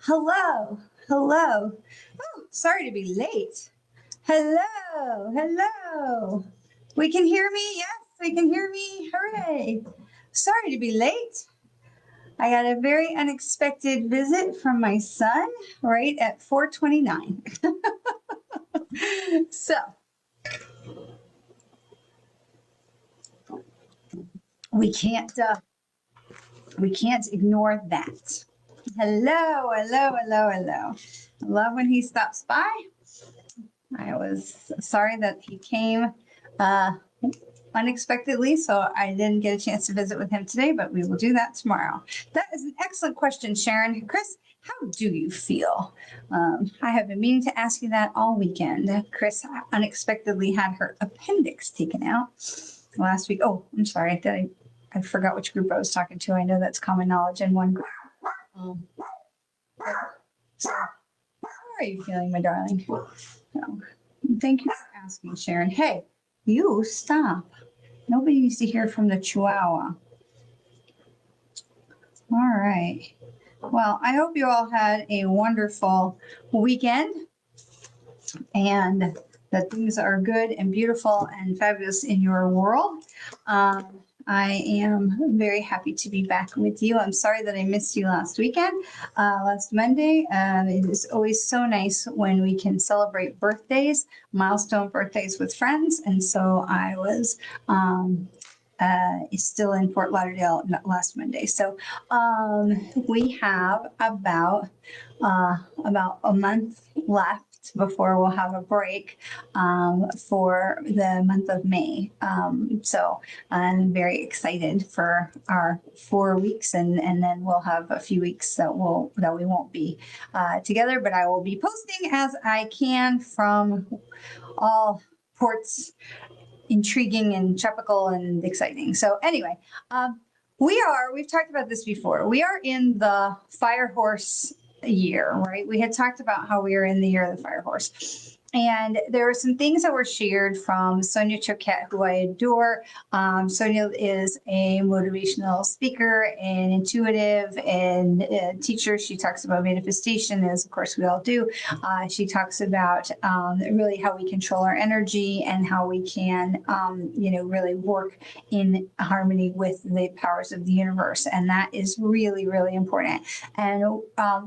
Hello, hello. Oh, sorry to be late. Hello, hello. We can hear me? Yes, we can hear me. Hooray. Sorry to be late. I got a very unexpected visit from my son right at 4:29. So, we can't ignore that. Hello, hello, hello, hello. I love when he stops by. I was sorry that he came uh, unexpectedly, so I didn't get a chance to visit with him today, but we will do that tomorrow. That is an excellent question, Sharon. Chris, how do you feel? I have been meaning to ask you that all weekend. Chris unexpectedly had her appendix taken out last week. Oh, I'm sorry. I forgot which group I was talking to. I know that's common knowledge in one group. So, how are you feeling, my darling? So, thank you for asking, Sharon. Hey, you stop. Nobody needs to hear from the Chihuahua. All right. Well, I hope you all had a wonderful weekend and that things are good and beautiful and fabulous in your world. I am very happy to be back with you. I'm sorry that I missed you last weekend, last Monday. It is always so nice when we can celebrate birthdays, milestone birthdays with friends. And so I was still in Fort Lauderdale last Monday. So we have about a month left before we'll have a break for the month of May. So I'm very excited for our 4 weeks, and then we'll have a few weeks that we won't be together. But I will be posting as I can from all ports. Intriguing and tropical and exciting. So anyway, we've talked about this before. We are in the fire horse year, right? We had talked about how we are in the year of the fire horse. And there are some things that were shared from Sonia Choquette, who I adore. Sonia is a motivational speaker and intuitive and teacher. She talks about manifestation, as of course we all do. She talks about really how we control our energy and how we can, really work in harmony with the powers of the universe. And that is really, really important. And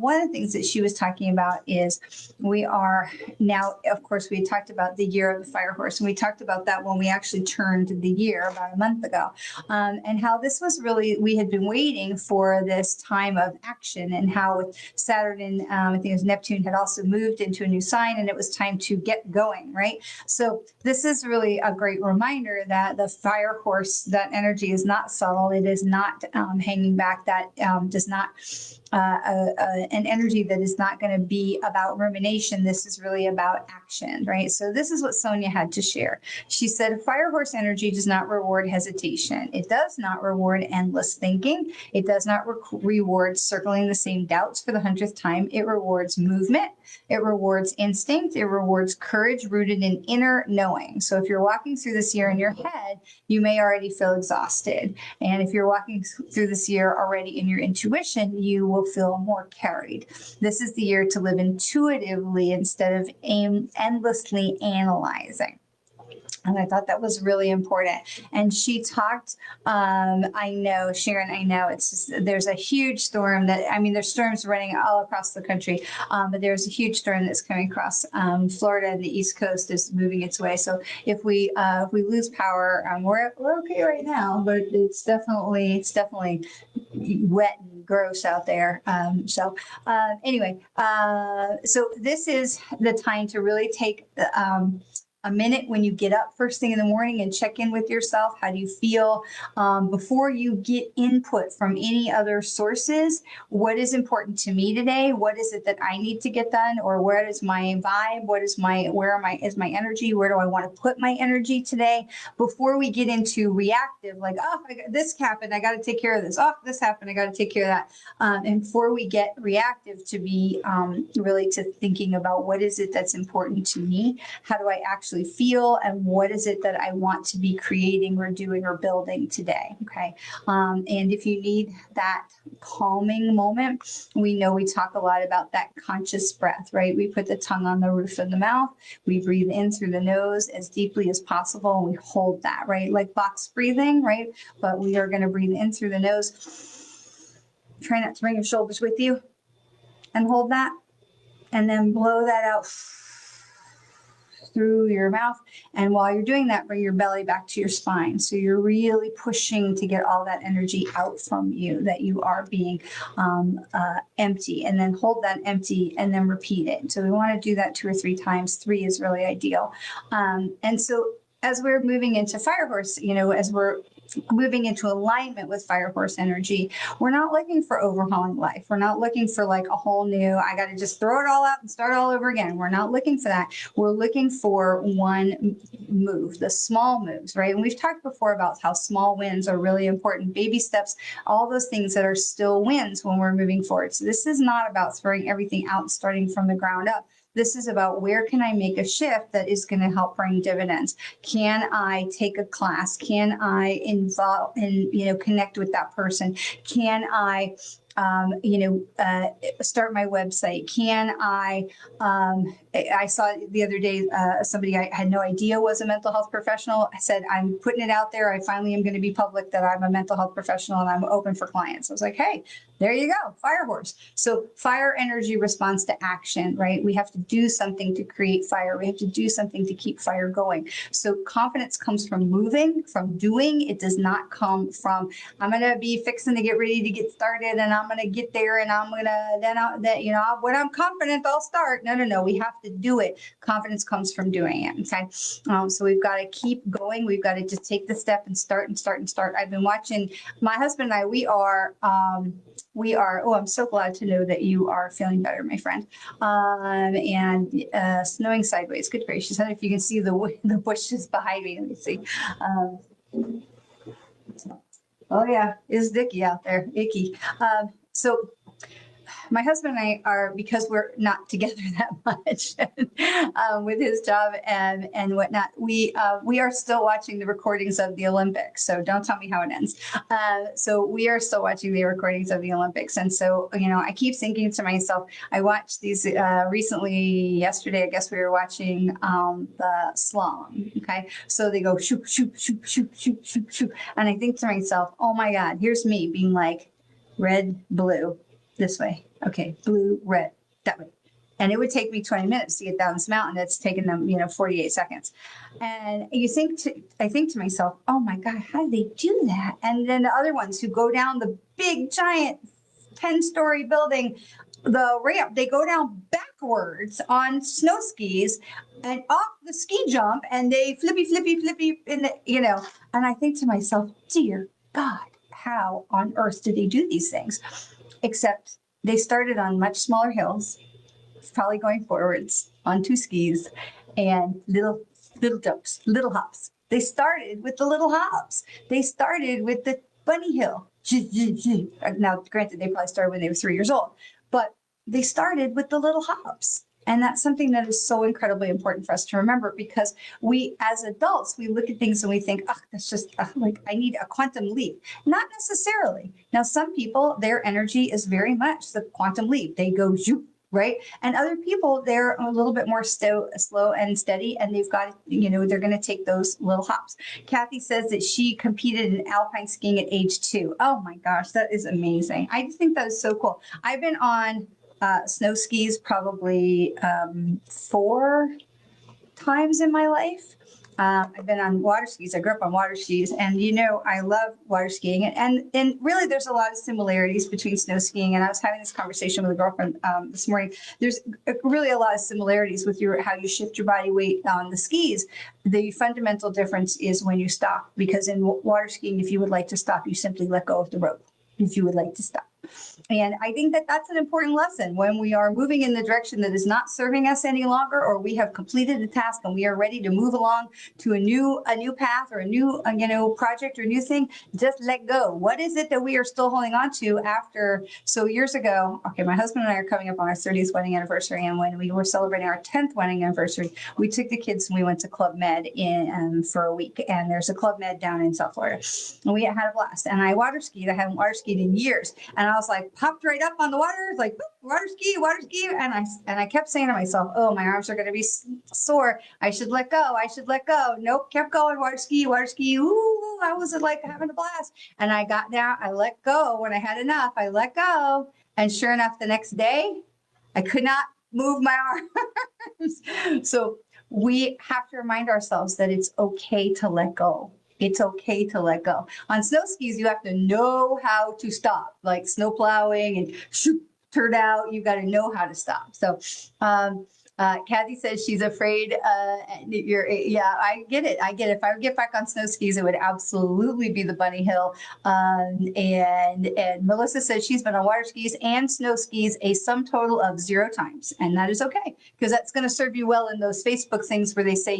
one of the things that she was talking about is we are now, of course, we talked about the year of the fire horse, and we talked about that when we actually turned the year about a month ago, and how this was really, we had been waiting for this time of action, and how with Saturn and I think it was Neptune had also moved into a new sign, and it was time to get going, right? So this is really a great reminder that the fire horse, that energy is not subtle. It is not hanging back. That does not an energy that is not going to be about rumination. This is really about action, right? So this is what Sonia had to share. She said, fire horse energy does not reward hesitation. It does not reward endless thinking. It does not reward circling the same doubts for the 100th time. It rewards movement. It rewards instinct. It rewards courage rooted in inner knowing. So if you're walking through this year in your head, you may already feel exhausted. And if you're walking through this year already in your intuition, you will feel more carried. This is the year to live intuitively instead of endlessly analyzing. And I thought that was really important. And she talked, I know, Sharon, I know it's just, there's a huge storm there's storms running all across the country, but there's a huge storm that's coming across Florida, and the East Coast is moving its way. So if we lose power, we're okay right now, but it's definitely wet and gross out there. Anyway, so this is the time to really take a minute when you get up first thing in the morning and check in with yourself. How do you feel? Before you get input from any other sources, what is important to me today? What is it that I need to get done? Or where is my vibe? Is my energy? Where do I want to put my energy today? Before we get into reactive, like, oh, this happened, I got to take care of this. Oh, this happened, I got to take care of that. And before we get reactive, to be really to thinking about what is it that's important to me? How do I actually actually feel, and what is it that I want to be creating or doing or building today. Okay. And if you need that calming moment, we know we talk a lot about that conscious breath, right? We put the tongue on the roof of the mouth, we breathe in through the nose as deeply as possible, and we hold that, right? Like box breathing, right? But we are going to breathe in through the nose. Try not to bring your shoulders with you, and hold that, and then blow that out through your mouth. And while you're doing that, bring your belly back to your spine. So you're really pushing to get all that energy out from you, that you are being empty. And then hold that empty and then repeat it. So we want to do that 2 or 3 times. 3 is really ideal. And so as we're moving into Fire Horse, as we're moving into alignment with Fire Horse energy, we're not looking for overhauling life. We're not looking for like a whole new, I got to just throw it all out and start all over again. We're not looking for that. We're looking for one move, the small moves, right? And we've talked before about how small wins are really important. Baby steps, all those things that are still wins when we're moving forward. So this is not about throwing everything out and starting from the ground up. This is about, where can I make a shift that is going to help bring dividends? Can I take a class? Can I involve and connect with that person? Can I start my website? Can I saw the other day, somebody I had no idea was a mental health professional. I said, I'm putting it out there. I finally am going to be public that I'm a mental health professional and I'm open for clients. I was like, hey, there you go, Fire Horse. So fire energy responds to action, right? We have to do something to create fire. We have to do something to keep fire going. So confidence comes from moving, from doing. It does not come from, I'm going to be fixing to get ready to get started and I'm going to get there and I'm going to, when I'm confident, I'll start. No. We have to do it. Confidence comes from doing it. Okay. So we've got to keep going. We've got to just take the step and start. I've been watching, my husband and I, we are, I'm so glad to know that you are feeling better, my friend. And snowing sideways. Good gracious. I don't know if you can see the bushes behind me. Let me see. Oh yeah, it's Dicky out there, icky. So my husband and I are, because we're not together that much with his job and whatnot, we are still watching the recordings of the Olympics. So don't tell me how it ends. So we are still watching the recordings of the Olympics. And so, I keep thinking to myself, I watched these recently, yesterday, I guess we were watching the slalom. Okay. So they go shoot, shoot, shoot, shoot, shoot, shoot, shoot. And I think to myself, oh my God, here's me being like, red, blue, this way. Okay, blue, red, that way. And it would take me 20 minutes to get down this mountain. It's taken them, 48 seconds. And I think to myself, oh my God, how do they do that? And then the other ones who go down the big, giant 10-story building, the ramp, they go down backwards on snow skis and off the ski jump, and they flippy in the, and I think to myself, dear God, how on earth do they do these things? Except they started on much smaller hills, probably going forwards on 2 skis and little jumps, little hops. They started with the little hops. They started with the bunny hill. Now, granted, they probably started when they were 3 years old, but they started with the little hops. And that's something that is so incredibly important for us to remember, because we, as adults, we look at things and we think, that's just like, I need a quantum leap. Not necessarily. Now, some people, their energy is very much the quantum leap. They go, zoop, right? And other people, they're a little bit more slow and steady, and they've got, they're going to take those little hops. Kathy says that she competed in alpine skiing at age 2. Oh my gosh, that is amazing. I just think that is so cool. I've been on snow skis probably 4 times in my life. I've been on water skis. I grew up on water skis, and I love water skiing. And really, there's a lot of similarities between snow skiing. And I was having this conversation with a girlfriend this morning. There's really a lot of similarities with how you shift your body weight on the skis. The fundamental difference is when you stop, because in water skiing, if you would like to stop, you simply let go of the rope. If you would like to stop. And I think that that's an important lesson when we are moving in the direction that is not serving us any longer, or we have completed a task and we are ready to move along to a new path or a new project or new thing. Just let go. What is it that we are still holding on to after? So years ago, okay, my husband and I are coming up on our 30th wedding anniversary, and when we were celebrating our 10th wedding anniversary, we took the kids and we went to Club Med for a week. And there's a Club Med down in South Florida, and we had a blast. And I water skied. I hadn't water skied in years, and I was like popped right up on the water, like water ski, and I kept saying to myself, "Oh, my arms are going to be sore. I should let go. I should let go." Nope, kept going. Water ski, water ski. Ooh, I was like having a blast. And I got down. I let go when I had enough. I let go, and sure enough, the next day, I could not move my arms. So we have to remind ourselves that it's okay to let go. It's okay to let go. On snow skis, you have to know how to stop, like snow plowing and shoot, turn out. You got to know how to stop. So, Kathy says she's afraid. Yeah, I get it. I get it. If I would get back on snow skis, it would absolutely be the bunny hill. And Melissa says she's been on water skis and snow skis a sum total of 0 times, and that is okay, because that's going to serve you well in those Facebook things where they say,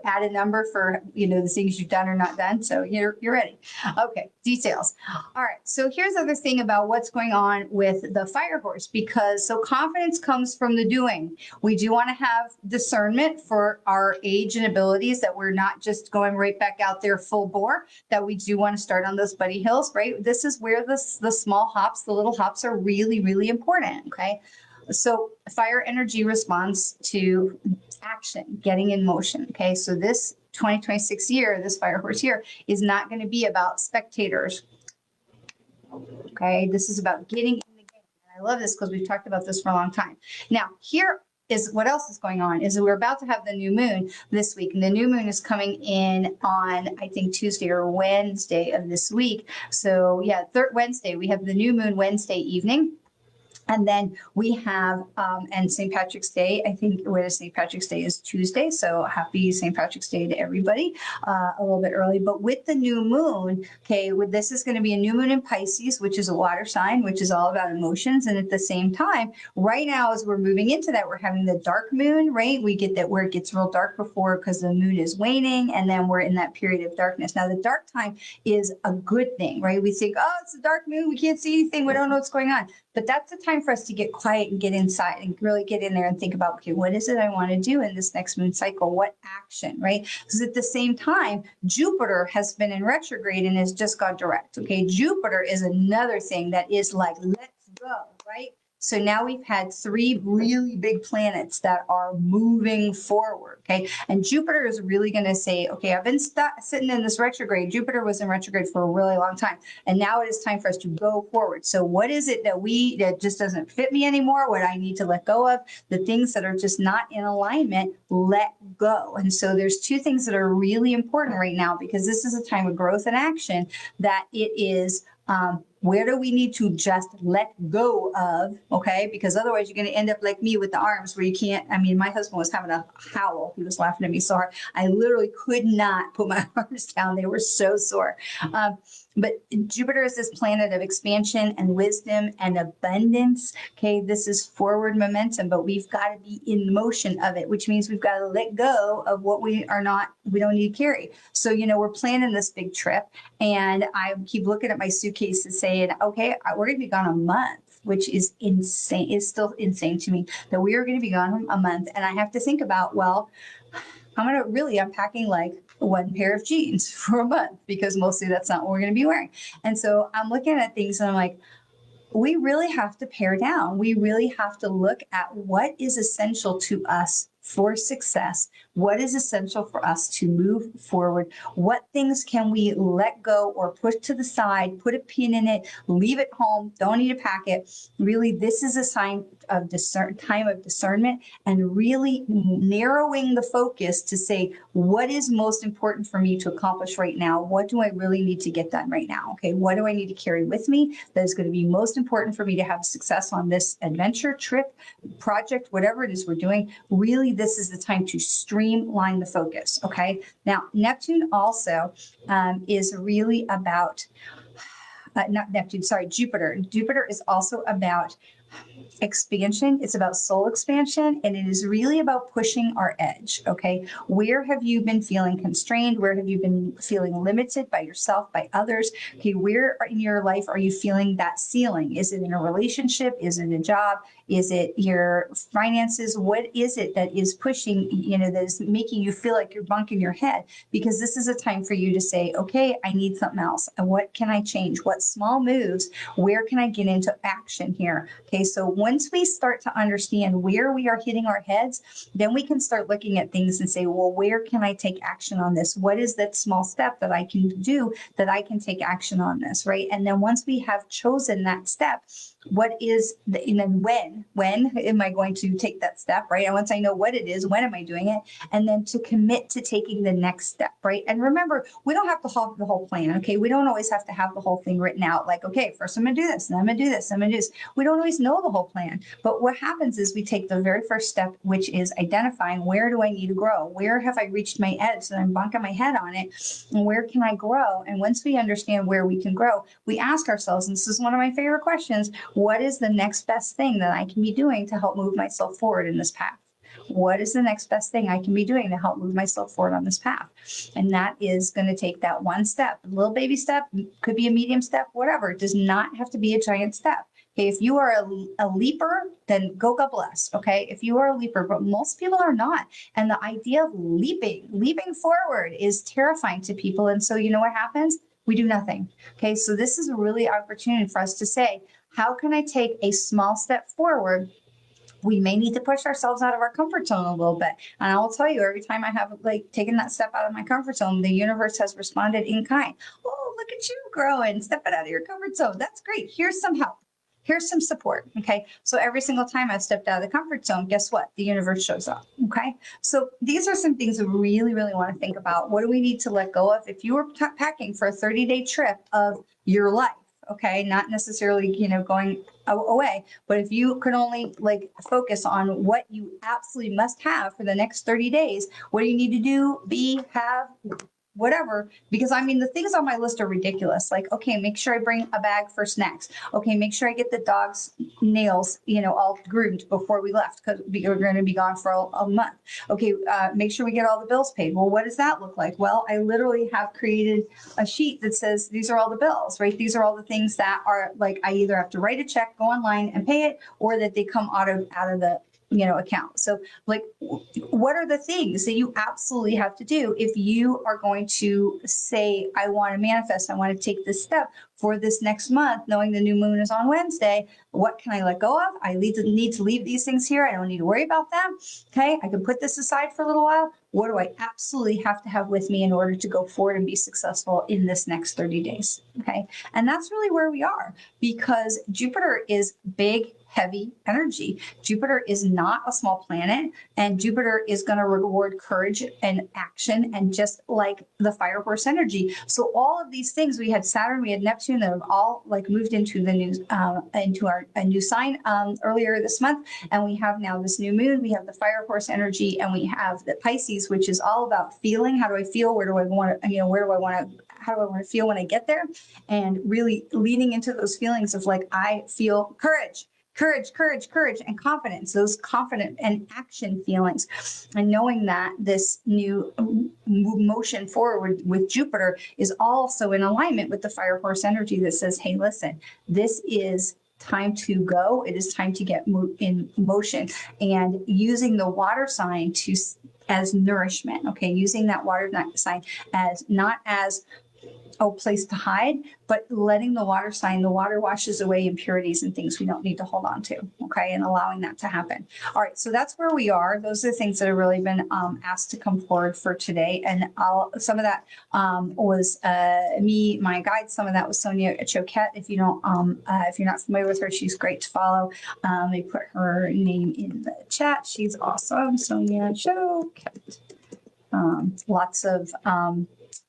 add a number for the things you've done or not done. So you're ready. Okay, details. All right. So here's the other thing about what's going on with the fire horse, because so confidence comes from the doing. We do want to have discernment for our age and abilities, that we're not just going right back out there full bore, that we do want to start on those bunny hills, right? This is where the small hops, the little hops are really, really important, okay? So fire energy responds to action, getting in motion, okay? So this 2026 year, this fire horse year, is not going to be about spectators, okay? This is about getting in the game. And I love this because we've talked about this for a long time. Now, here is what else is going on is we're about to have the new moon this week, and the new moon is coming in on, I think, Tuesday or Wednesday of this week. So yeah, Wednesday, we have the new moon Wednesday evening. And then we have, and St. Patrick's Day, I think where St. Patrick's Day is Tuesday. So happy St. Patrick's Day to everybody, a little bit early. But with the new moon, okay, this is going to be a new moon in Pisces, which is a water sign, which is all about emotions. And at the same time, right now, as we're moving into that, we're having the dark moon, right? We get that where it gets real dark before, because the moon is waning, and then we're in that period of darkness. Now, the dark time is a good thing, right? We think, oh, it's a dark moon. We can't see anything. We don't know what's going on. But that's the time for us to get quiet and get inside and really get in there and think about, okay, what is it I want to do in this next moon cycle? What action, right? Because at the same time, Jupiter has been in retrograde and has just gone direct, okay? Jupiter is another thing that is like, let's go, right? So now we've had 3 really big planets that are moving forward, okay? And Jupiter is really going to say, okay, I've been sitting in this retrograde. Jupiter was in retrograde for a really long time, and now it is time for us to go forward. So what is it that just doesn't fit me anymore? What I need to let go of? The things that are just not in alignment, let go. And so there's 2 things that are really important right now, because this is a time of growth and action, that it is where do we need to just let go of, okay? Because otherwise you're going to end up like me with the arms where you can't. I mean, my husband was having a howl. He was laughing at me so hard. I literally could not put my arms down. They were so sore. But Jupiter is this planet of expansion and wisdom and abundance. Okay, this is forward momentum, but we've got to be in motion of it, which means we've got to let go of what we don't need to carry. So, we're planning this big trip, and I keep looking at my suitcase and saying, okay, we're going to be gone a month, which is insane. It's still insane to me that we are going to be gone a month. And I have to think about, well, I'm packing like 1 pair of jeans for a month, because mostly that's not what we're going to be wearing. And so I'm looking at things and I'm like, we really have to pare down. We really have to look at what is essential to us for success, what is essential for us to move forward, what things can we let go or push to the side, put a pin in it, leave it home, don't need to pack it. Really, this is a time of discernment, and really narrowing the focus to say, what is most important for me to accomplish right now? What do I really need to get done right now? Okay, what do I need to carry with me that is going to be most important for me to have success on this adventure, trip, project, whatever it is we're doing? Really, this is the time to streamline the focus, okay? Now, Neptune also is really about not Neptune, sorry, Jupiter. Jupiter is also about expansion. It's about soul expansion, and it is really about pushing our edge. Okay. Where have you been feeling constrained? Where have you been feeling limited by yourself, by others? Okay. Where in your life are you feeling that ceiling? Is it in a relationship? Is it a job? Is it your finances? What is it that is pushing, that is making you feel like you're bunking your head? Because this is a time for you to say, okay, I need something else. And what can I change? What small moves? Where can I get into action here? Okay. So once we start to understand where we are hitting our heads, then we can start looking at things and say, well, where can I take action on this? What is that small step that I can do that I can take action on this, right? And then once we have chosen that step, what is the, and then when am I going to take that step, right? And once I know what it is, when am I doing it? And then to commit to taking the next step, right? And remember, we don't have to have the whole plan, okay? We don't always have to have the whole thing written out, like, okay, first I'm gonna do this, then I'm gonna do this, I'm gonna do this. We don't always know the whole plan, but what happens is we take the very first step, which is identifying where do I need to grow? Where have I reached my edge and I'm bunking my head on it? And where can I grow? And once we understand where we can grow, we ask ourselves, and this is one of my favorite questions, what is the next best thing that I can be doing to help move myself forward in this path? What is the next best thing I can be doing to help move myself forward on this path? And that is going to take that one step, a little baby step, could be a medium step, whatever. It does not have to be a giant step. Okay, if you are a leaper, then go God bless. Okay, if you are a leaper, but most people are not. And the idea of leaping forward is terrifying to people. And so you know what happens? We do nothing. Okay, so this is a really opportunity for us to say, how can I take a small step forward? We may need to push ourselves out of our comfort zone a little bit. And I will tell you, every time I have like taken that step out of my comfort zone, the universe has responded in kind. Oh, look at you growing, stepping out of your comfort zone. That's great. Here's some help. Here's some support. Okay. So every single time I've stepped out of the comfort zone, guess what? The universe shows up. Okay. So these are some things we really, really want to think about. What do we need to let go of? If you were packing for a 30-day trip of your life, okay, not necessarily, going away, but if you could only like focus on what you absolutely must have for the next 30 days, what do you need to do, be, have, whatever? Because I mean, the things on my list are ridiculous. Like, okay, make sure I bring a bag for snacks. Okay, make sure I get the dog's nails, all groomed before we left because we're going to be gone for a month. Okay, make sure we get all the bills paid. Well, what does that look like? Well, I literally have created a sheet that says these are all the bills, right? These are all the things that are like I either have to write a check, go online and pay it, or that they come out of the account. So like, what are the things that you absolutely have to do if you are going to say, I want to manifest, I want to take this step for this next month, knowing the new moon is on Wednesday? What can I let go of? I need to leave these things here. I don't need to worry about them. Okay. I can put this aside for a little while. What do I absolutely have to have with me in order to go forward and be successful in this next 30 days? Okay. And that's really where we are, because Jupiter is big, heavy energy. Jupiter is not a small planet, and Jupiter is going to reward courage and action, and just like the fire horse energy. So all of these things, we had Saturn, we had Neptune, that have all like moved into the new into a new sign earlier this month, and we have now this new moon. We have the fire horse energy, and we have the Pisces, which is all about feeling. How do I feel? Where do I want to? Where do I want to? How do I want to feel when I get there? And really leaning into those feelings of like, I feel courage, and confidence, those confident and action feelings. And knowing that this new motion forward with Jupiter is also in alignment with the fire horse energy that says, hey, listen, this is time to go. It is time to get in motion, and using the water sign as nourishment. Okay. Using that water sign as not as place to hide, but letting the water washes away impurities and things we don't need to hold on to. Okay. And allowing that to happen. All right. So that's where we are. Those are the things that have really been asked to come forward for today. And some of that was me, my guide. Some of that was Sonia Choquette. If you don't, if you're not familiar with her, she's great to follow. Let me put her name in the chat. She's awesome. Sonia Choquette. Lots of,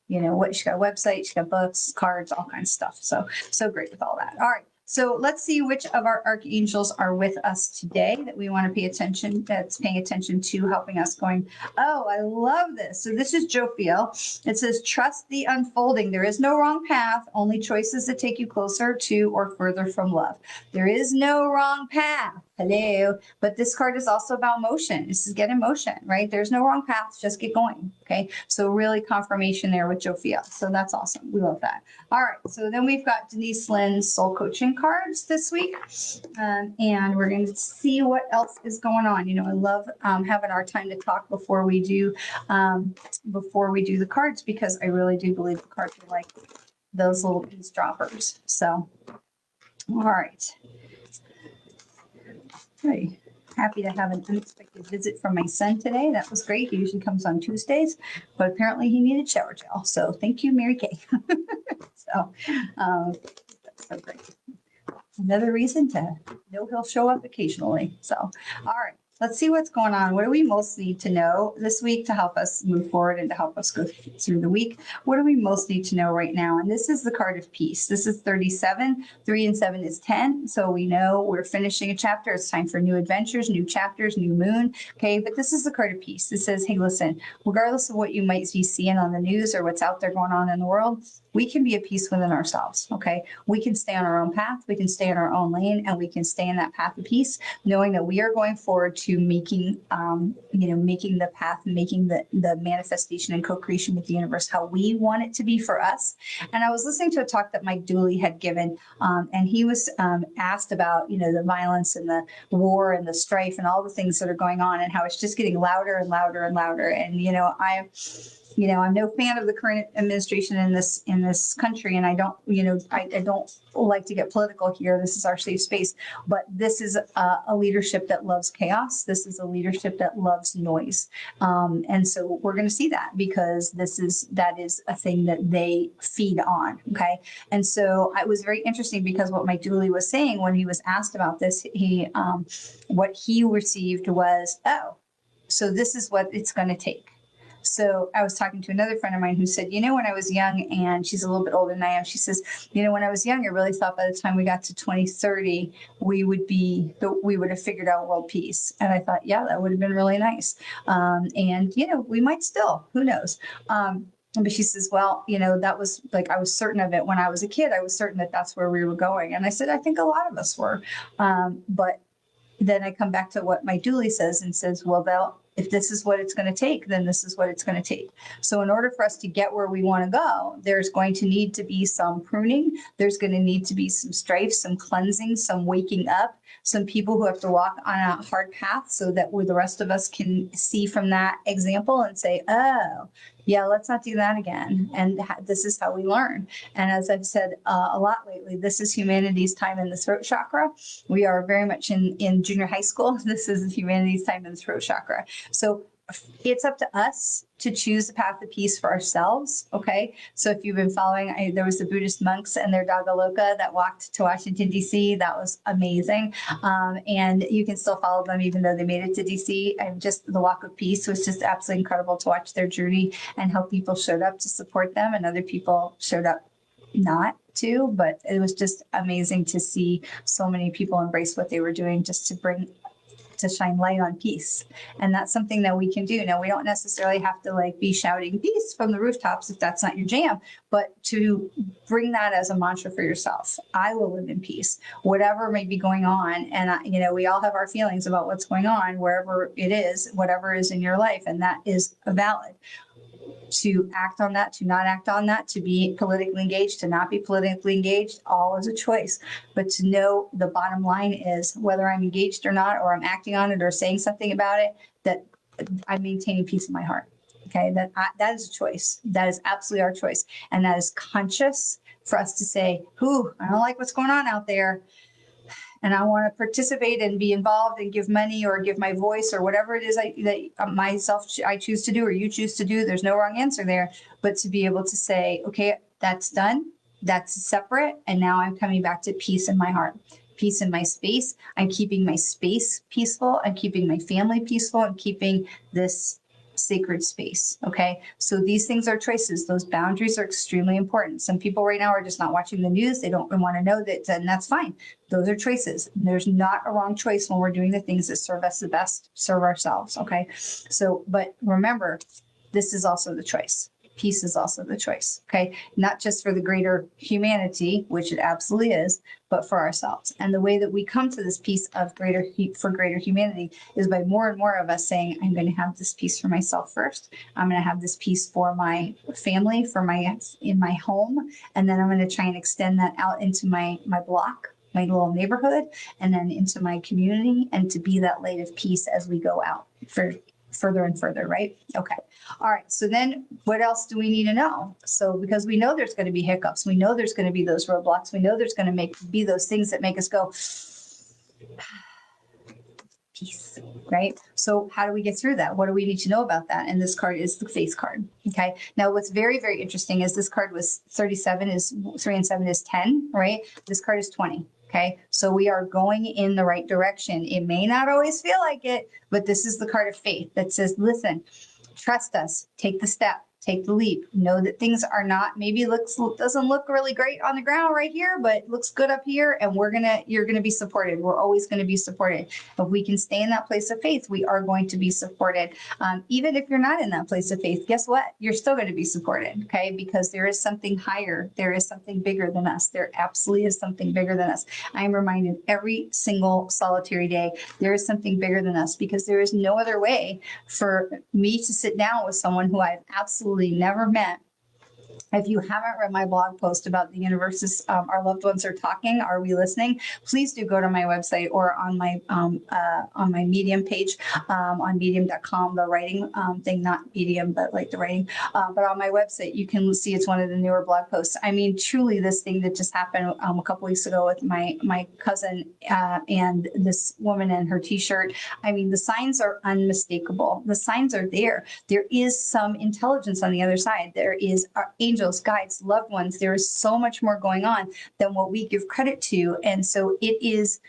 she's got a website, she's got books, cards, all kinds of stuff. So great with all that. All right. So let's see which of our archangels are with us today that we want to pay attention, that's paying attention to helping us going, oh, I love this. So this is Jophiel. It says, trust the unfolding. There is no wrong path, only choices that take you closer to or further from love. There is no wrong path. Hello. But this card is also about motion. This is get in motion, right? There's no wrong path. Just get going. Okay. So really confirmation there with Jophiel. So that's awesome. We love that. All right. So then we've got Denise Lynn's soul coaching cards this week. And we're going to see what else is going on. You know, I love having our time to talk before we do the cards, because I really do believe the cards are like those little eavesdroppers. So, all right. Hey, happy to have an unexpected visit from my son today. That was great. He usually comes on Tuesdays, but apparently he needed shower gel. So thank you, Mary Kay. So that's so great. Another reason to know he'll show up occasionally. So, all right. Let's see what's going on. What do we most need to know this week to help us move forward and to help us go through the week? What do we most need to know right now? And this is the card of peace. This is 37. 3 and 7 is 10. So we know we're finishing a chapter. It's time for new adventures, new chapters, new moon. Okay. But this is the card of peace. It says, hey, listen, regardless of what you might be seeing on the news or what's out there going on in the world, we can be at peace within ourselves. Okay. We can stay on our own path. We can stay in our own lane, and we can stay in that path of peace, knowing that we are going forward to making, making the path, making the manifestation and co-creation with the universe how we want it to be for us. And I was listening to a talk that Mike Dooley had given, and he was asked about, the violence and the war and the strife and all the things that are going on, and how it's just getting louder and louder and louder. And, I'm no fan of the current administration in this country, and I don't, I don't like to get political here. This is our safe space, but this is a leadership that loves chaos. This is a leadership that loves noise, and so we're going to see that, because that is a thing that they feed on. Okay, and so it was very interesting, because what Mike Dooley was saying when he was asked about this, what he received was, oh, so this is what it's going to take. So I was talking to another friend of mine who said, when I was young, and she's a little bit older than I am, she says, when I was young, I really thought by the time we got to 2030, we would have figured out world peace. And I thought, yeah, that would have been really nice. And we might still, who knows? But she says, well, that was like, I was certain of it when I was a kid. I was certain that that's where we were going. And I said, I think a lot of us were. But then I come back to what Mike Dooley says, and says, well, if this is what it's going to take, then this is what it's going to take. So in order for us to get where we want to go, there's going to need to be some pruning. There's going to need to be some strife, some cleansing, some waking up, some people who have to walk on a hard path, so that the rest of us can see from that example and say, oh, yeah, let's not do that again. And this is how we learn. And as I've said a lot lately, this is humanity's time in the throat chakra. We are very much in junior high school. This is humanity's time in the throat chakra. So it's up to us to choose the path of peace for ourselves. Okay. So if you've been following, there was the Buddhist monks and their Dagaloka that walked to Washington, D.C. That was amazing. And you can still follow them even though they made it to D.C. And just the walk of peace was just absolutely incredible to watch their journey, and how people showed up to support them and other people showed up not to, but it was just amazing to see so many people embrace what they were doing just to shine light on peace. And that's something that we can do. Now, we don't necessarily have to be shouting peace from the rooftops if that's not your jam, but to bring that as a mantra for yourself. I will live in peace, whatever may be going on. And, we all have our feelings about what's going on, wherever it is, whatever is in your life. And that is valid. To act on that, to not act on that, to be politically engaged, to not be politically engaged, all is a choice. But to know the bottom line is, whether I'm engaged or not, or I'm acting on it or saying something about it, that I'm maintaining peace in my heart. Okay, that is a choice. That is absolutely our choice. And that is conscious for us to say, I don't like what's going on out there, and I want to participate and be involved and give money or give my voice or whatever it is I choose to do, or you choose to do. There's no wrong answer there, but to be able to say, okay, that's done. That's separate. And now I'm coming back to peace in my heart, peace in my space. I'm keeping my space peaceful. I'm keeping my family peaceful. I'm keeping this sacred space. Okay. So these things are choices. Those boundaries are extremely important. Some people right now are just not watching the news. They don't want to know that, and that's fine. Those are choices. There's not a wrong choice when we're doing the things that serve us the best, serve ourselves. Okay. So, but remember, this is also the choice. Peace is also the choice. Okay. Not just for the greater humanity, which it absolutely is, but for ourselves. And the way that we come to this peace of greater humanity is by more and more of us saying, I'm going to have this peace for myself first. I'm going to have this peace for my family, in my home. And then I'm going to try and extend that out into my block, my little neighborhood, and then into my community, and to be that light of peace as we go out for further and further, right? Okay. All right. So then what else do we need to know? So because we know there's going to be hiccups, we know there's going to be those roadblocks, we know there's going to be those things that make us go, peace, right? So how do we get through that? What do we need to know about that? And this card is the faith card. Okay. Now what's very, very interesting is this card was 37 is 3 and 7 is 10, right? This card is 20. Okay. So we are going in the right direction. It may not always feel like it, but this is the card of faith that says, listen, trust us, take the step, take the leap, know that things are not, maybe doesn't look really great on the ground right here, but looks good up here. And you're going to be supported. We're always going to be supported. If we can stay in that place of faith, we are going to be supported. Even if you're not in that place of faith, guess what? You're still going to be supported. Okay. Because there is something higher. There is something bigger than us. There absolutely is something bigger than us. I'm reminded every single solitary day, there is something bigger than us, because there is no other way for me to sit down with someone who I've absolutely never met. If you haven't read my blog post about the universes, our loved ones are talking, are we listening? Please do go to my website or on my Medium page, on medium.com, the writing thing, not Medium, but like the writing. But on my website, you can see it's one of the newer blog posts. I mean, truly, this thing that just happened a couple weeks ago with my cousin and this woman and her T-shirt. I mean, the signs are unmistakable. The signs are there. There is some intelligence on the other side. There is angels, guides, loved ones. There is so much more going on than what we give credit to. And so it is,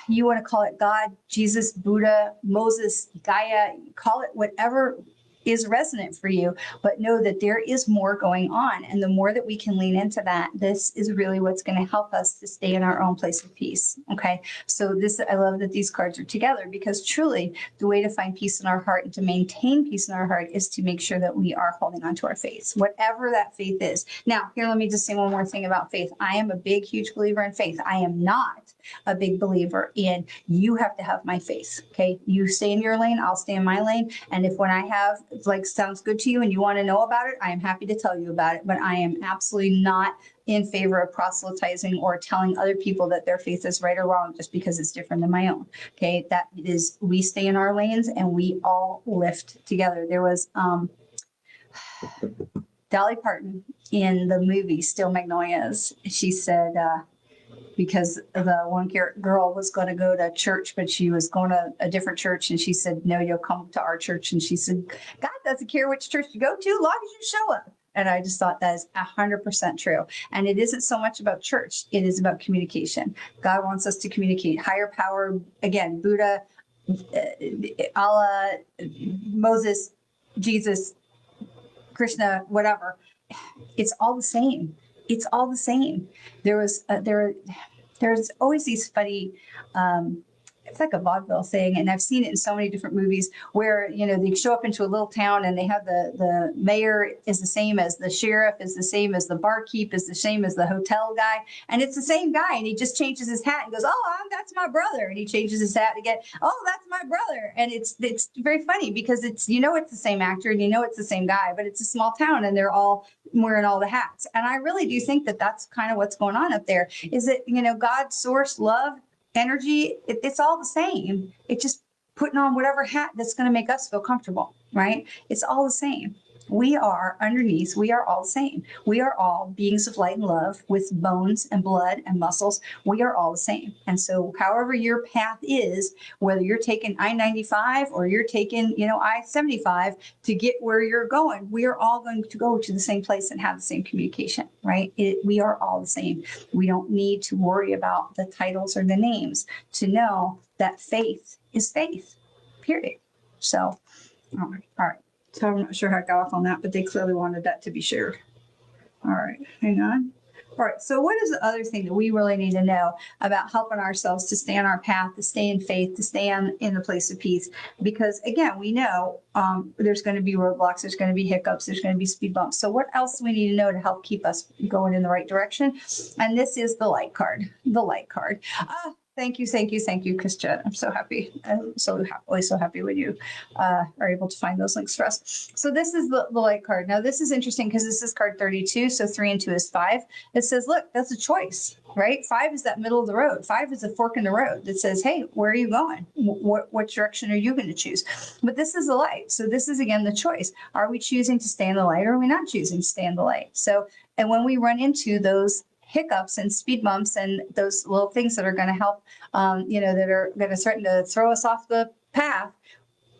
you want to call it God, Jesus, Buddha, Moses, Gaia, call it whatever is resonant for you, but know that there is more going on. And the more that we can lean into that, this is really what's going to help us to stay in our own place of peace. Okay. So I love that these cards are together, because truly the way to find peace in our heart and to maintain peace in our heart is to make sure that we are holding on to our faith, whatever that faith is. Now, here, let me just say one more thing about faith. I am a big, huge believer in faith. I am not a big believer in, you have to have my faith. Okay. You stay in your lane, I'll stay in my lane. And if when I have, sounds good to you and you want to know about it, I am happy to tell you about it. But I am absolutely not in favor of proselytizing or telling other people that their faith is right or wrong just because it's different than my own. Okay. That is, we stay in our lanes and we all lift together. There was, Dolly Parton in the movie Steel Magnolias. She said, because the one girl was going to go to church, but she was going to a different church. And she said, no, you'll come to our church. And she said, God doesn't care which church you go to, as long as you show up. And I just thought that is 100% true. And it isn't so much about church. It is about communication. God wants us to communicate. Higher power, again, Buddha, Allah, Moses, Jesus, Krishna, whatever. It's all the same. It's all the same. There's always these funny, it's like a vaudeville thing, and I've seen it in so many different movies where, they show up into a little town and they have the mayor is the same as the sheriff, is the same as the barkeep, is the same as the hotel guy, and it's the same guy, and he just changes his hat and goes, oh, that's my brother, and he changes his hat again, oh, that's my brother, and it's very funny because it's it's the same actor and it's the same guy, but it's a small town and they're all wearing all the hats, and I really do think that that's kind of what's going on up there. Is it God, source, love, energy, it's all the same. It's just putting on whatever hat that's going to make us feel comfortable, right? It's all the same. We are underneath. We are all the same. We are all beings of light and love with bones and blood and muscles. We are all the same. And so however your path is, whether you're taking I-95 or you're taking, I-75 to get where you're going, we are all going to go to the same place and have the same communication, right? We are all the same. We don't need to worry about the titles or the names to know that faith is faith, period. So, all right. So I'm not sure how I got off on that, but they clearly wanted that to be shared. All right, hang on. All right, so what is the other thing that we really need to know about helping ourselves to stay on our path, to stay in faith, to stay in the place of peace? Because again, we know there's going to be roadblocks, there's going to be hiccups, there's going to be speed bumps. So what else do we need to know to help keep us going in the right direction? And this is the light card, the light card. Thank you, Christian. I'm so happy. I'm always so happy when you are able to find those links for us. So this is the light card. Now this is interesting because this is card 32. So 3 and 2 is 5. It says, look, that's a choice, right? 5 is that middle of the road. 5 is a fork in the road that says, hey, where are you going? What direction are you going to choose? But this is the light. So this is, again, the choice. Are we choosing to stay in the light or are we not choosing to stay in the light? So, and when we run into those hiccups and speed bumps and those little things that are going to help, that are going to threaten to throw us off the path,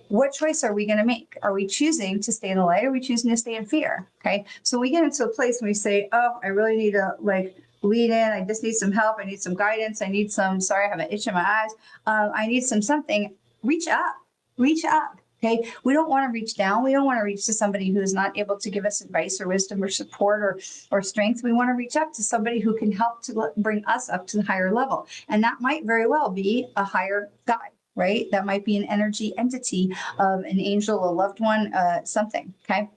what choice are we going to make? Are we choosing to stay in the light or are we choosing to stay in fear? Okay. So we get into a place when we say, oh, I really need to lean in. I just need some help. I need some guidance. I need some, sorry, I have an itch in my eyes. I need something. Reach up. Okay. We don't want to reach down. We don't want to reach to somebody who is not able to give us advice or wisdom or support or strength. We want to reach up to somebody who can help to bring us up to the higher level. And that might very well be a higher guide, right? That might be an energy entity, an angel, a loved one, something. Okay.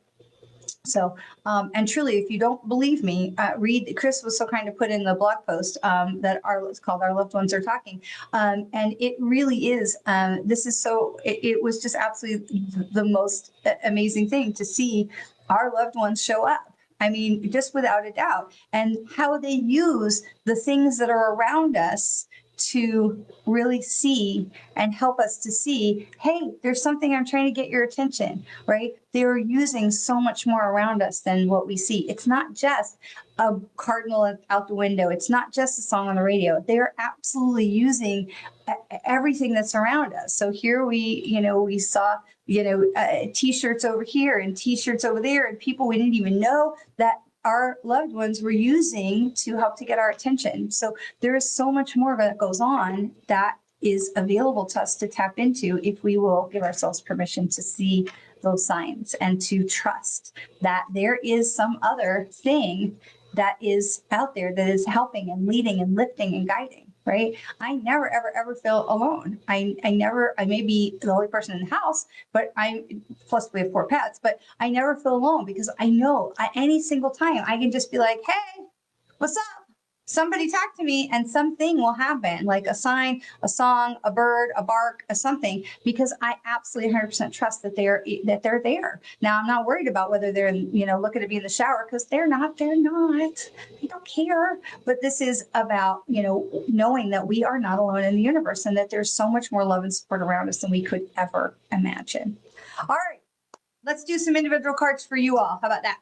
So, and truly, if you don't believe me, read, Chris was so kind to put in the blog post that it's called Our Loved Ones Are Talking. And it really is, it was just absolutely the most amazing thing to see our loved ones show up. I mean, just without a doubt, and how they use the things that are around us to really see and help us to see, hey, there's something I'm trying to get your attention, right? They're using so much more around us than what we see. It's not just a cardinal out the window. It's not just a song on the radio. They're absolutely using everything that's around us. So here we saw, t-shirts over here and t-shirts over there and people we didn't even know that our loved ones were using to help to get our attention. So there is so much more that goes on that is available to us to tap into if we will give ourselves permission to see those signs and to trust that there is some other thing that is out there that is helping and leading and lifting and guiding, right? I never, ever feel alone. I may be the only person in the house, but plus we have 4 pets, but I never feel alone because I know any single time I can just be like, hey, what's up? Somebody talk to me and something will happen, like a sign, a song, a bird, a bark, a something, because I absolutely 100% trust that they're there. Now, I'm not worried about whether they're, looking to be in the shower because they're not, they don't care. But this is about, knowing that we are not alone in the universe and that there's so much more love and support around us than we could ever imagine. All right, let's do some individual cards for you all. How about that?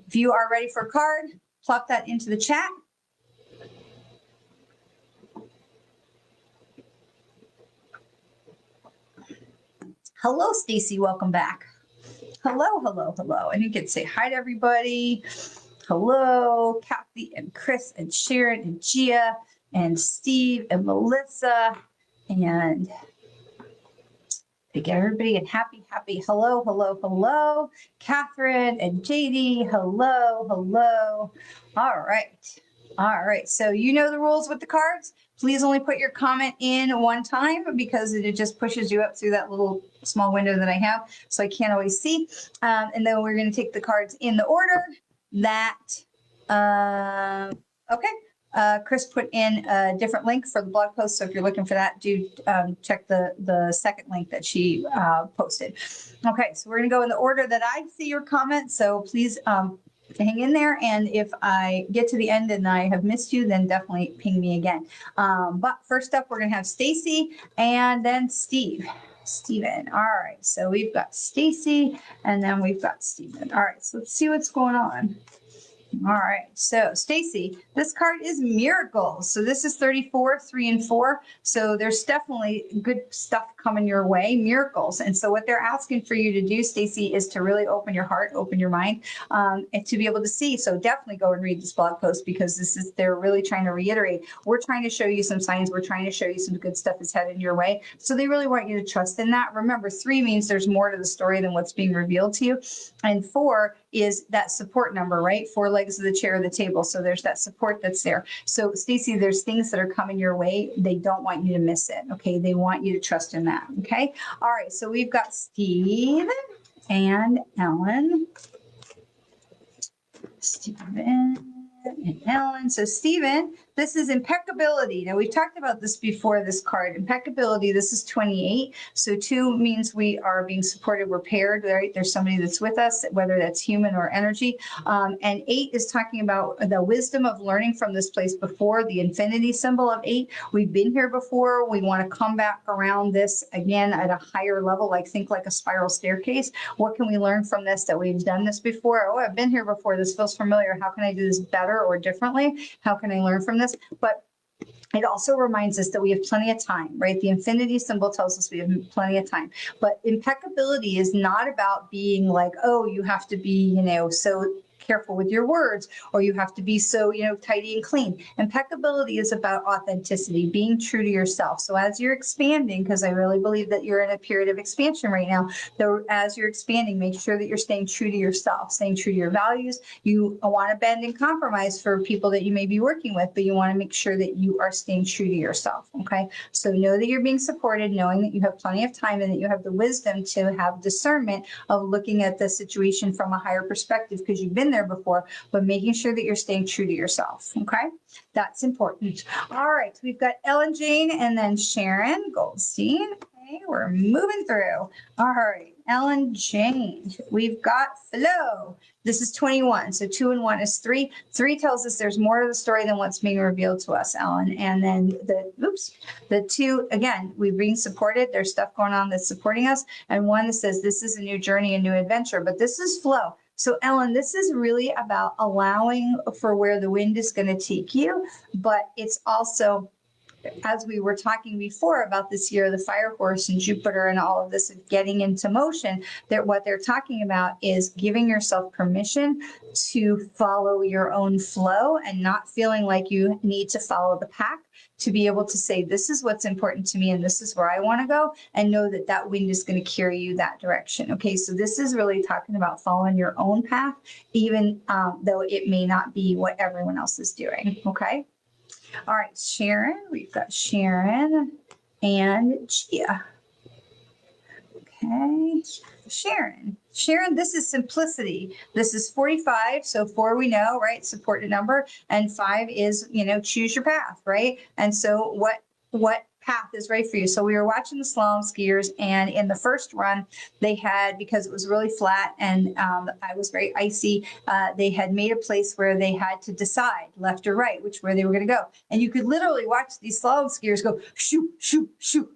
If you are ready for a card, plop that into the chat. Hello, Stacy. Welcome back. Hello. And you can say hi to everybody. Hello, Kathy and Chris and Sharon and Gia and Steve and Melissa and to get everybody and happy. Hello, Catherine and JD. Hello. All right. So you know the rules with the cards. Please only put your comment in one time because it just pushes you up through that little small window that I have. So I can't always see. And then we're going to take the cards in the order that, okay. Chris put in a different link for the blog post. So if you're looking for that, do check the second link that she posted. Okay, so we're going to go in the order that I see your comments. So please hang in there. And if I get to the end and I have missed you, then definitely ping me again. But first up, we're going to have Stacy and then Steven. All right, so we've got Stacy and then we've got Steven. All right, so let's see what's going on. All right. So, Stacy, this card is miracles. So this is 34, 3 and 4. So there's definitely good stuff coming your way, miracles. And so what they're asking for you to do, Stacy, is to really open your heart, open your mind, and to be able to see. So definitely go and read this blog post, because they're really trying to reiterate. We're trying to show you some signs. We're trying to show you some good stuff is headed your way. So they really want you to trust in that. Remember, 3 means there's more to the story than what's being revealed to you. And 4 is that support number, right? 4 legs of the chair or the table. So there's that support that's there. So Stacy, there's things that are coming your way. They don't want you to miss it. Okay. They want you to trust in that. Okay. All right. So we've got Steve and Ellen. Stephen and Ellen. So Stephen, this is impeccability. Now we've talked about this before, this card. Impeccability, this is 28. So 2 means we are being supported, we're paired, right? There's somebody that's with us, whether that's human or energy. And 8 is talking about the wisdom of learning from this place before, the infinity symbol of 8. We've been here before. We want to come back around this again at a higher level, like think like a spiral staircase. What can we learn from this that we've done this before? Oh, I've been here before. This feels familiar. How can I do this better or differently? How can I learn from this? But it also reminds us that we have plenty of time, right? The infinity symbol tells us we have plenty of time. But impeccability is not about being like, oh, you have to be, so careful with your words, or you have to be so, tidy and clean. Impeccability is about authenticity, being true to yourself. So as you're expanding, because I really believe that you're in a period of expansion right now, though as you're expanding, make sure that you're staying true to yourself, staying true to your values. You want to bend and compromise for people that you may be working with, but you want to make sure that you are staying true to yourself. Okay. So know that you're being supported, knowing that you have plenty of time and that you have the wisdom to have discernment of looking at the situation from a higher perspective, because you've been there before, but making sure that you're staying true to yourself. Okay. That's important. All right. We've got Ellen Jane and then Sharon Goldstein. Okay. We're moving through. All right. Ellen Jane. We've got Flo. This is 21. So 2 and 1 is 3. 3 tells us there's more to the story than what's being revealed to us, Ellen. And then the 2, again, we're being supported. There's stuff going on that's supporting us. And 1 that says this is a new journey, a new adventure, but this is flow. So Ellen, this is really about allowing for where the wind is going to take you, but it's also, as we were talking before about this year, the fire horse and Jupiter and all of this getting into motion, that what they're talking about is giving yourself permission to follow your own flow and not feeling like you need to follow the pack, to be able to say, this is what's important to me and this is where I want to go, and know that that wind is going to carry you that direction. Okay, so this is really talking about following your own path, even though it may not be what everyone else is doing. Okay. All right, Sharon, we've got Sharon and Gia. Okay, Sharon, this is simplicity. This is 45. So 4 we know, right? Support a number. And 5 is, choose your path, right? And so what path is right for you? So we were watching the slalom skiers, and in the first run, they had, because it was really flat and I was very icy, they had made a place where they had to decide left or right, which way they were going to go. And you could literally watch these slalom skiers go shoot, shoot, shoot,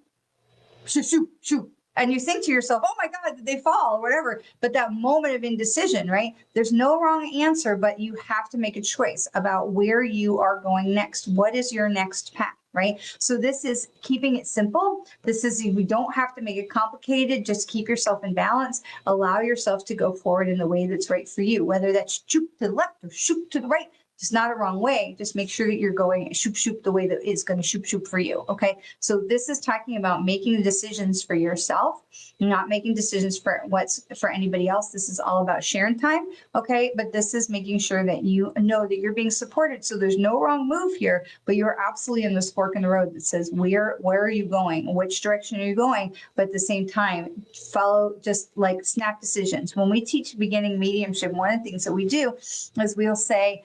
shoot, shoot, shoot. And you think to yourself, oh my God, did they fall or whatever? But that moment of indecision, right? There's no wrong answer, but you have to make a choice about where you are going next. What is your next path, right? So this is keeping it simple. This is, we don't have to make it complicated. Just keep yourself in balance. Allow yourself to go forward in the way that's right for you, whether that's shoot to the left or shoot to the right. It's not a wrong way. Just make sure that you're going shoop, shoop the way that is going to shoop, shoop for you. Okay. So this is talking about making decisions for yourself, not making decisions for what's for anybody else. This is all about sharing time. Okay. But this is making sure that you know that you're being supported. So there's no wrong move here, but you're absolutely in this fork in the road that says, where are you going? Which direction are you going? But at the same time, follow, just like snap decisions. When we teach beginning mediumship, one of the things that we do is we'll say,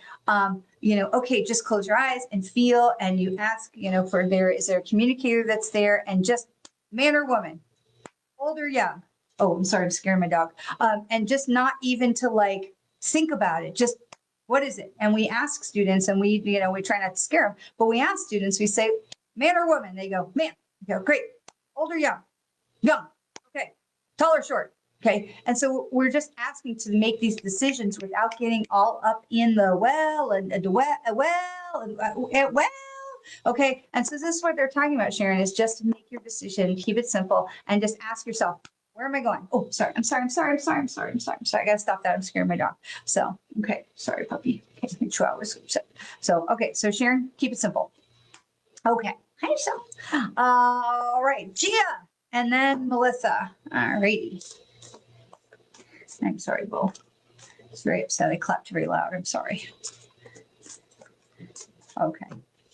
okay, just close your eyes and feel, and you ask, is there a communicator that's there, and just man or woman, old or young. Oh, I'm sorry, I'm scaring my dog. And just not even to like think about it. Just what is it? And we ask students, and we try not to scare them, but we ask students, we say, man or woman? They go, man. We go, great. Old or young? Young. Okay. Tall or short? Okay. And so we're just asking to make these decisions without getting all up in the well and the well. Okay. And so this is what they're talking about, Sharon, is just make your decision, keep it simple, and just ask yourself, where am I going? Oh, sorry. I'm sorry. I got to stop that. I'm scaring my dog. So, okay. Sorry, puppy. Okay. 2 hours. So, okay. So Sharon, keep it simple. Okay. Hi, yourself. All right. Gia and then Melissa. All righty. I'm sorry, Bo. It's very upset. I clapped very loud. I'm sorry. Okay.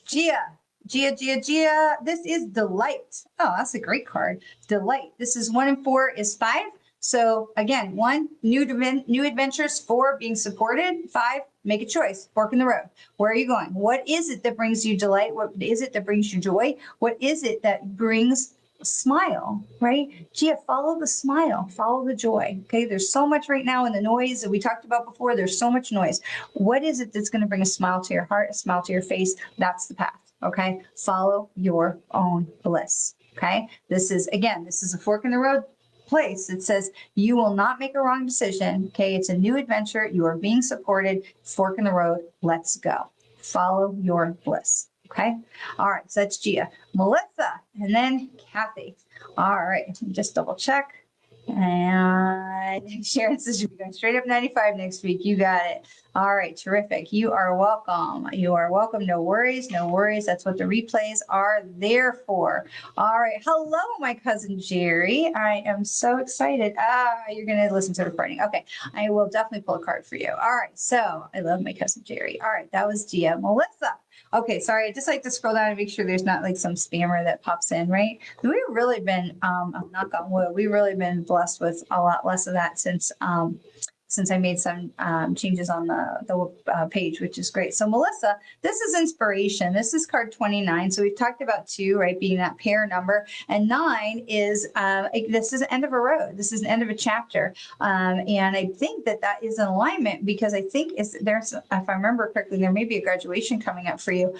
Gia. This is Delight. Oh, that's a great card. Delight. This is 1 and 4 is 5. So again, 1, new adventures. 4, being supported. 5, make a choice. Fork in the road. Where are you going? What is it that brings you delight? What is it that brings you joy? What is it that brings smile, right? Gia, follow the smile, follow the joy. Okay. There's so much right now in the noise that we talked about before. There's so much noise. What is it that's going to bring a smile to your heart, a smile to your face? That's the path. Okay. Follow your own bliss. Okay. This is a fork in the road place. It says you will not make a wrong decision. Okay. It's a new adventure. You are being supported. Fork in the road. Let's go. Follow your bliss. Okay. All right. So that's Gia. Melissa and then Kathy. All right. Just double check. And Sharon says you'll be going straight up 95 next week. You got it. All right. Terrific. You are welcome. You are welcome. No worries. No worries. That's what the replays are there for. All right. Hello, my cousin Jerry. I am so excited. You're going to listen to the recording. Okay. I will definitely pull a card for you. All right. So I love my cousin Jerry. All right. That was Gia. Melissa. Okay, sorry. I just like to scroll down and make sure there's not like some spammer that pops in, right? We've really been, knock on wood, we've really been blessed with a lot less of that since I made some changes on the page, which is great. So Melissa, this is inspiration. This is card 29. So we've talked about 2, right, being that pair number, and 9 is this is the end of a road. This is the end of a chapter, and I think that is in alignment because I think there's, if I remember correctly, there may be a graduation coming up for you.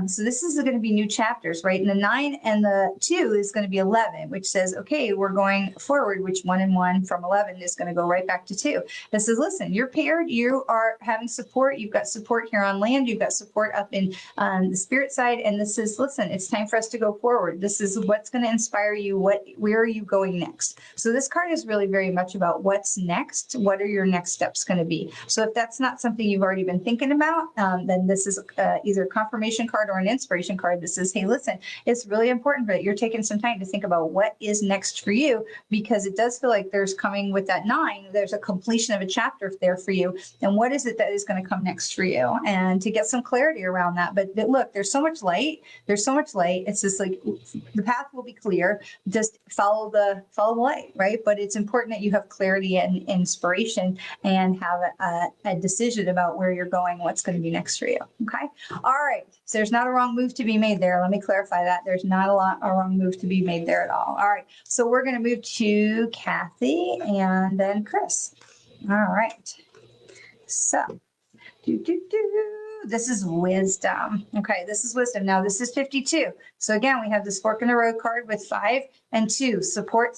So this is going to be new chapters, right? And the 9 and the 2 is going to be 11, which says, okay, we're going forward. Which 1 and 1 from 11 is going to go right back to 2. This is, listen, you're paired, you are having support, you've got support here on land, you've got support up in the spirit side, and this is, listen, it's time for us to go forward. This is what's going to inspire you. Where are you going next? So this card is really very much about what's next. What are your next steps going to be? So if that's not something you've already been thinking about, then this is either a confirmation card or an inspiration card that says, hey, listen, it's really important that you're taking some time to think about what is next for you, because it does feel like there's coming with that 9, there's a completion of a chapter there for you. And what is it that is going to come next for you? And to get some clarity around that. But look, there's so much light. There's so much light. It's just like the path will be clear. Just follow the light, right? But it's important that you have clarity and inspiration and have a decision about where you're going, what's going to be next for you. Okay. All right. So there's not a wrong move to be made there. Let me clarify that. There's not a wrong move to be made there at all. All right. So we're going to move to Kathy and then Chris. All right. So, this is wisdom. Okay, this is wisdom. Now, this is 52. So again, we have this fork in the road card with 5 and 2. Support,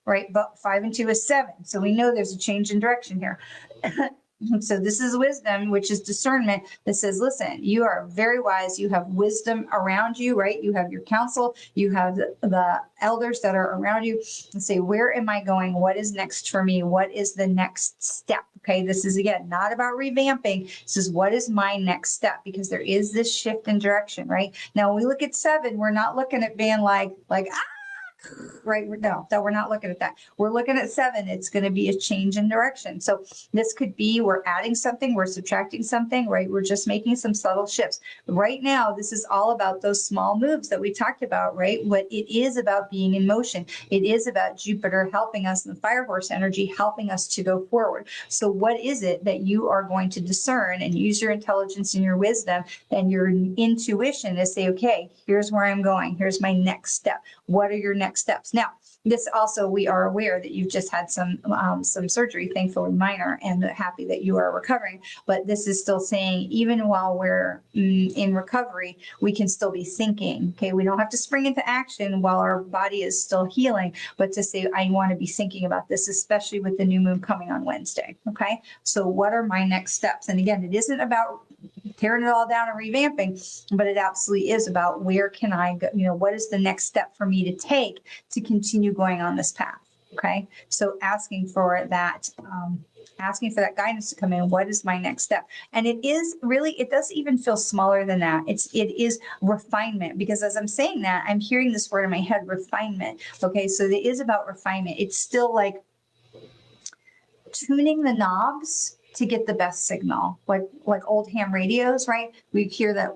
right? But 5 and 2 is 7. So we know there's a change in direction here. So this is wisdom, which is discernment that says, listen, you are very wise. You have wisdom around you, right? You have your counsel. You have the elders that are around you and say, where am I going? What is next for me? What is the next step? Okay. This is, again, not about revamping. This is what is my next step, because there is this shift in direction, right? Now, when we look at 7, we're not looking at being like, right? No, we're not looking at that. We're looking at 7. It's going to be a change in direction. So this could be, we're adding something, we're subtracting something, right? We're just making some subtle shifts. Right now, this is all about those small moves that we talked about, right? What it is about being in motion. It is about Jupiter helping us, and the fire horse energy helping us to go forward. So what is it that you are going to discern and use your intelligence and your wisdom and your intuition to say, okay, here's where I'm going. Here's my next step. What are your next next steps. Now, this also, we are aware that you've just had some surgery, thankfully minor, and happy that you are recovering. But this is still saying, even while we're in recovery, we can still be thinking. Okay, we don't have to spring into action while our body is still healing, but to say, I want to be thinking about this, especially with the new moon coming on Wednesday. Okay, so what are my next steps? And again, it isn't about tearing it all down and revamping, but it absolutely is about where can I go, what is the next step for me to take to continue going on this path. Okay, so asking for that guidance to come in. What is my next step? And it is really, it doesn't even feel smaller than that. It is refinement, because as I'm saying that, I'm hearing this word in my head, refinement. Okay, so it is about refinement. It's still like tuning the knobs to get the best signal, like old ham radios, right? We hear that.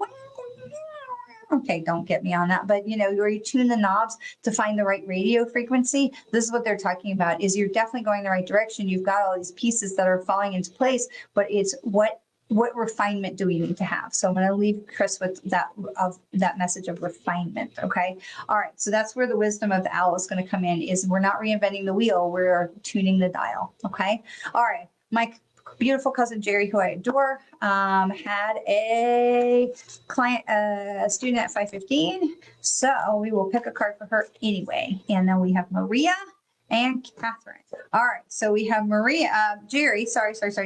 Okay, don't get me on that, but where you tune the knobs to find the right radio frequency. This is what they're talking about, is you're definitely going the right direction. You've got all these pieces that are falling into place, but it's what refinement do we need to have? So I'm going to leave Chris with that message of refinement. Okay. All right. So that's where the wisdom of the owl is going to come in, is we're not reinventing the wheel. We're tuning the dial. Okay. All right. My beautiful cousin Jerry, who I adore, had a client, a student at 5:15. So we will pick a card for her anyway. And then we have Maria and Catherine. All right, so we have Jerry.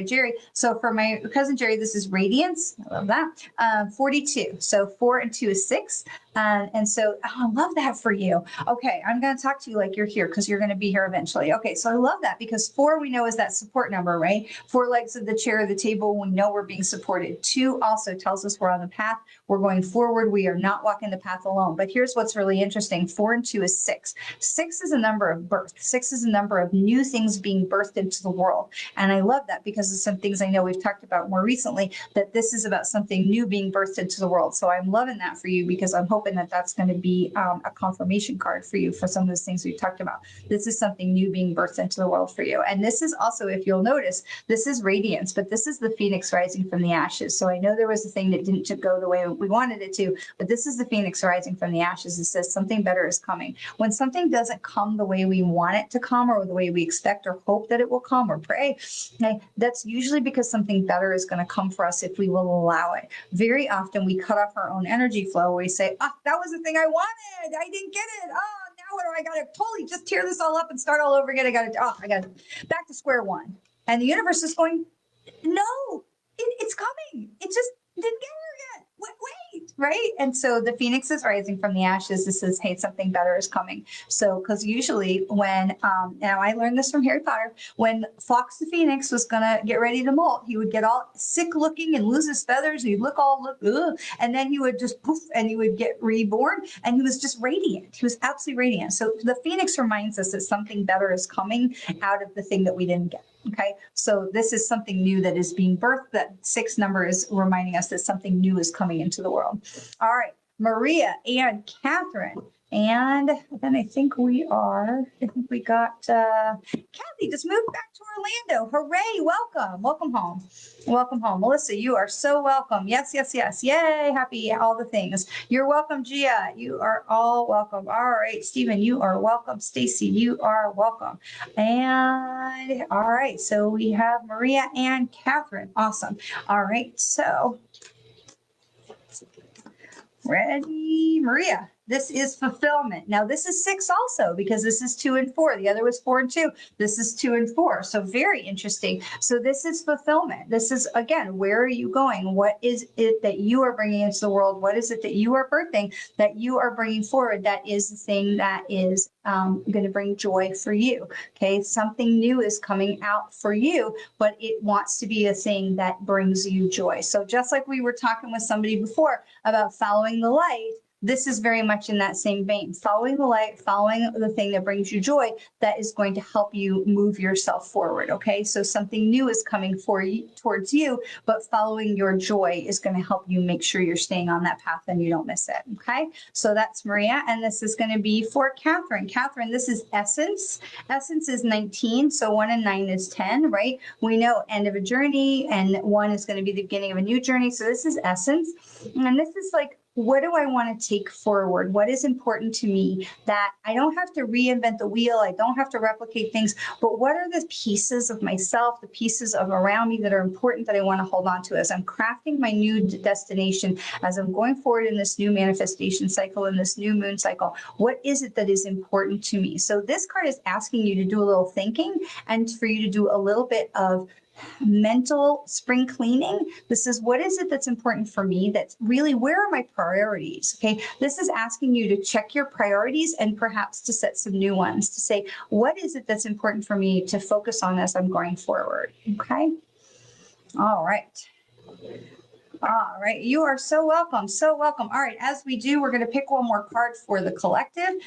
Jerry. So for my cousin Jerry, this is Radiance. I love that. 42. So 4 and 2 is 6. And so I love that for you. Okay, I'm going to talk to you like you're here, because you're going to be here eventually. Okay, so I love that, because 4 we know is that support number, right? 4 legs of the chair, the table, we know we're being supported. 2 also tells us we're on the path. We're going forward. We are not walking the path alone. But here's what's really interesting. 4 and 2 is 6. 6 is a number of birth. 6 is a number of new things being birthed into the world. And I love that, because of some things I know we've talked about more recently, that this is about something new being birthed into the world. So I'm loving that for you, because I'm hoping that that's going to be a confirmation card for you for some of those things we've talked about. This is something new being birthed into the world for you. And this is also, if you'll notice, this is radiance, but this is the phoenix rising from the ashes. So I know there was a thing that didn't go the way we wanted it to, but this is the phoenix rising from the ashes. It says something better is coming. When something doesn't come the way we want it to come, or the way we expect or hope that it will come or pray, okay, that's usually because something better is going to come for us if we will allow it. Very often we cut off our own energy flow. We say, that was the thing I wanted. I didn't get it. Now what do I got to totally just tear this all up and start all over again? I got to back to square one. And the universe is going, no, it's coming. It just didn't get here yet. Wait, right? And so the phoenix is rising from the ashes. This is, hey, something better is coming. So, because usually when, now I learned this from Harry Potter, when Fox the Phoenix was going to get ready to molt, he would get all sick looking and lose his feathers. And he'd look, and then he would just poof, and he would get reborn. And he was just radiant. He was absolutely radiant. So the phoenix reminds us that something better is coming out of the thing that we didn't get. Okay, so this is something new that is being birthed. That 6 number is reminding us that something new is coming into the world. All right, Maria and Catherine. And then I think we got Kathy just moved back to Orlando. Hooray, welcome. Welcome home. Welcome home. Melissa, you are so welcome. Yes. Yay, happy, all the things. You're welcome, Gia. You are all welcome. All right, Stephen, you are welcome. Stacy, you are welcome. And all right, so we have Maria and Catherine. Awesome. All right, so ready, Maria. This is fulfillment. Now this is 6 also, because this is 2 and 4. The other was 4 and 2. This is 2 and 4. So very interesting. So this is fulfillment. This is, again, where are you going? What is it that you are bringing into the world? What is it that you are birthing, that you are bringing forward? That is the thing that is going to bring joy for you. Okay. Something new is coming out for you, but it wants to be a thing that brings you joy. So just like we were talking with somebody before about following the light, this is very much in that same vein. Following the light, following the thing that brings you joy, that is going to help you move yourself forward. Okay, so something new is coming for you, towards you, but following your joy is going to help you make sure you're staying on that path and you don't miss it. Okay, so that's Maria, and this is going to be for Catherine. Catherine, this is essence. Essence is 19, so 1 and 9 is 10, right? We know end of a journey, and 1 is going to be the beginning of a new journey. So this is essence, and this is like what do I want to take forward? What is important to me that I don't have to reinvent the wheel? I don't have to replicate things, but what are the pieces of myself, the pieces of around me that are important that I want to hold on to as I'm crafting my new destination, as I'm going forward in this new manifestation cycle, in this new moon cycle? What is it that is important to me? So this card is asking you to do a little thinking and for you to do a little bit of mental spring cleaning. This is, what is it that's important for me? That's really, where are my priorities? Okay. This is asking you to check your priorities and perhaps to set some new ones, to say, what is it that's important for me to focus on as I'm going forward? Okay. All right. All right. You are so welcome. So welcome. All right. As we do, we're going to pick one more card for the collective,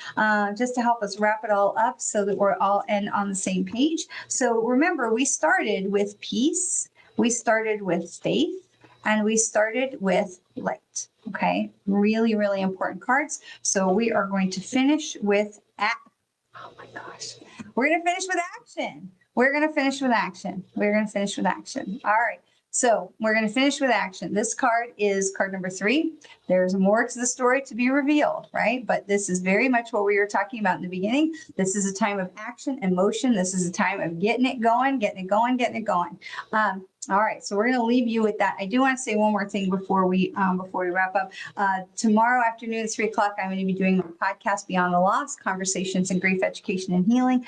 just to help us wrap it all up so that we're all on the same page. So remember, we started with peace, we started with faith, and we started with light. Okay. Really, really important cards. So we are going to finish with oh my gosh. We're going to finish with action. We're going to finish with action. We're going to finish with action. All right. So we're going to finish with action. This card is card number 3. There's more to the story to be revealed, right? But this is very much what we were talking about in the beginning. This is a time of action and motion. This is a time of getting it going, getting it going, getting it going. All right, so we're going to leave you with that. I do want to say one more thing before we wrap up. Tomorrow afternoon at 3 o'clock, I'm going to be doing my podcast, Beyond the Loss: Conversations in Grief, Education, and Healing.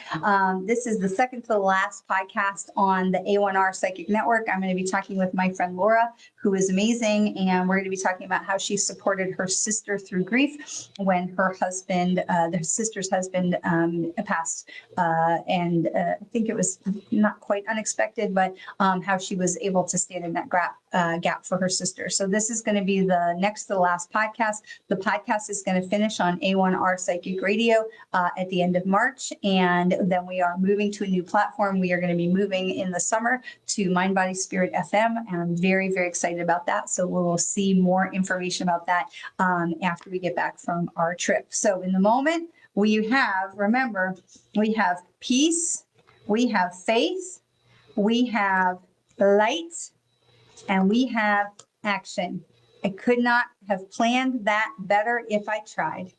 This is the second to the last podcast on the A1R Psychic Network. I'm going to be talking with my friend Laura, who is amazing, and we're going to be talking about how she supported her sister through grief when her husband, their sister's husband, passed, and I think it was not quite unexpected, but how she was able to stand in that gap for her sister. So this is going to be the next to the last podcast. The podcast is going to finish on A1R Psychic Radio at the end of March, and then we are moving to a new platform. We are going to be moving in the summer to Mind, Body, Spirit FM, and I'm very, very excited about that. So we'll see more information about that after we get back from our trip. So in the moment, we have, remember, we have peace, we have faith, we have light, and we have action. I could not have planned that better if I tried.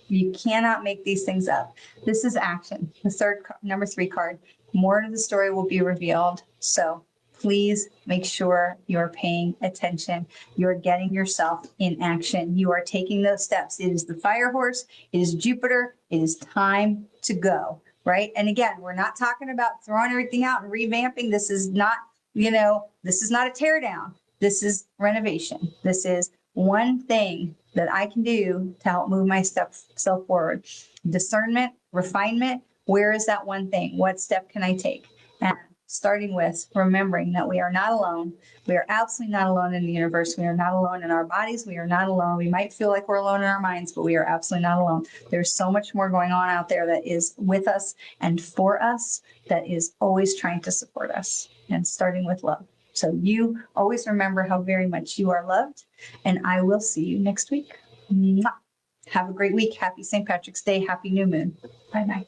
You cannot make these things up. This is action. The number 3 card. More of the story will be revealed. So please make sure you're paying attention. You're getting yourself in action. You are taking those steps. It is the fire horse. It is Jupiter. It is time to go, right? And again, we're not talking about throwing everything out and revamping. This is not, this is not a tear down. This is renovation. This is one thing that I can do to help move myself forward. Discernment, refinement. Where is that one thing? What step can I take? And starting with remembering that we are not alone. We are absolutely not alone in the universe. We are not alone in our bodies. We are not alone. We might feel like we're alone in our minds, but we are absolutely not alone. There's so much more going on out there that is with us and for us, that is always trying to support us, and starting with love. So you always remember how very much you are loved, and I will see you next week. Mwah. Have a great week. Happy St. Patrick's Day. Happy new moon. Bye-bye.